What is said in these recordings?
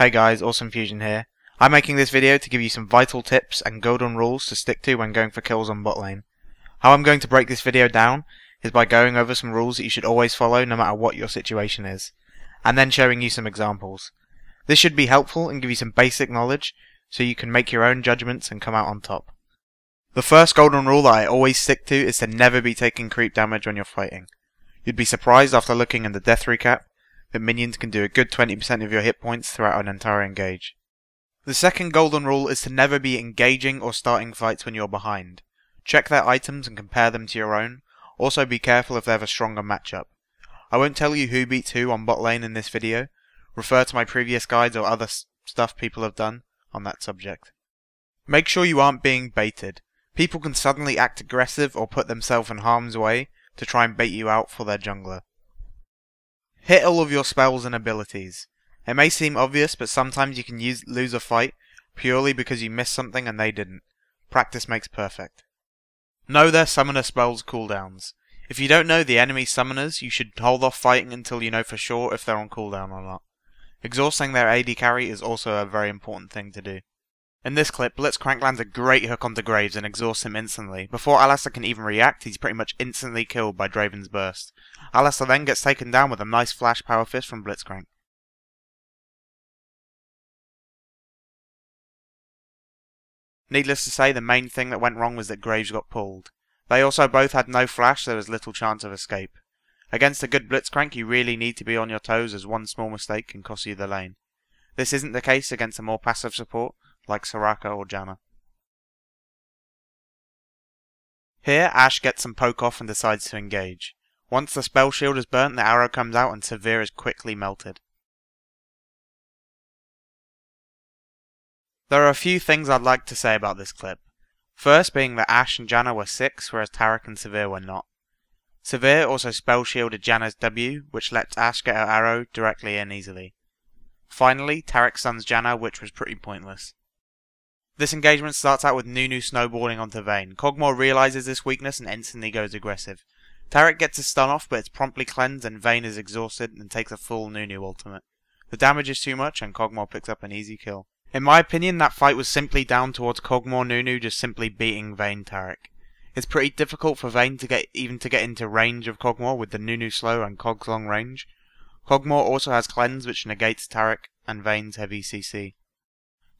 Hey guys, Awesome Fusion here. I'm making this video to give you some vital tips and golden rules to stick to when going for kills on bot lane. How I'm going to break this video down is by going over some rules that you should always follow no matter what your situation is, and then showing you some examples. This should be helpful and give you some basic knowledge so you can make your own judgments and come out on top. The first golden rule that I always stick to is to never be taking creep damage when you're fighting. You'd be surprised after looking in the death recap that minions can do a good 20% of your hit points throughout an entire engage. The second golden rule is to never be engaging or starting fights when you're behind. Check their items and compare them to your own. Also be careful if they have a stronger matchup. I won't tell you who beats who on bot lane in this video. Refer to my previous guides or other stuff people have done on that subject. Make sure you aren't being baited. People can suddenly act aggressive or put themselves in harm's way to try and bait you out for their jungler. Hit all of your spells and abilities. It may seem obvious, but sometimes you can lose a fight purely because you missed something and they didn't. Practice makes perfect. Know their summoner spells cooldowns. If you don't know the enemy summoners, you should hold off fighting until you know for sure if they're on cooldown or not. Exhausting their AD carry is also a very important thing to do. In this clip, Blitzcrank lands a great hook onto Graves and exhausts him instantly. Before Alistair can even react, he's pretty much instantly killed by Draven's burst. Alistair then gets taken down with a nice flash power fist from Blitzcrank. Needless to say, the main thing that went wrong was that Graves got pulled. They also both had no flash, so there was little chance of escape. Against a good Blitzcrank, you really need to be on your toes, as one small mistake can cost you the lane. This isn't the case against a more passive support, like Soraka or Janna. Here, Ashe gets some poke off and decides to engage. Once the spell shield is burnt, the arrow comes out and Severe is quickly melted. There are a few things I'd like to say about this clip. First being that Ashe and Janna were 6, whereas Taric and Severe were not. Severe also spell shielded Janna's W, which lets Ashe get her arrow directly in easily. Finally, Taric stuns Janna, which was pretty pointless. This engagement starts out with Nunu snowballing onto Vayne. Kog'Maw realizes this weakness and instantly goes aggressive. Taric gets a stun off, but it's promptly cleansed and Vayne is exhausted and takes a full Nunu ultimate. The damage is too much and Kog'Maw picks up an easy kill. In my opinion, that fight was simply down towards Kog'Maw Nunu just simply beating Vayne Taric. It's pretty difficult for Vayne to get into range of Kog'Maw with the Nunu slow and Kog's long range. Kog'Maw also has cleanse which negates Taric and Vayne's heavy CC.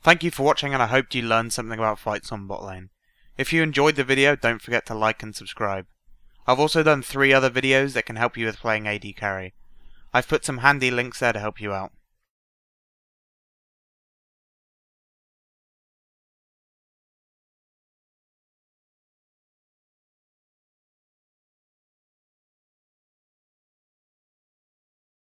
Thank you for watching and I hope you learned something about fights on bot lane. If you enjoyed the video, don't forget to like and subscribe. I've also done 3 other videos that can help you with playing AD carry. I've put some handy links there to help you out.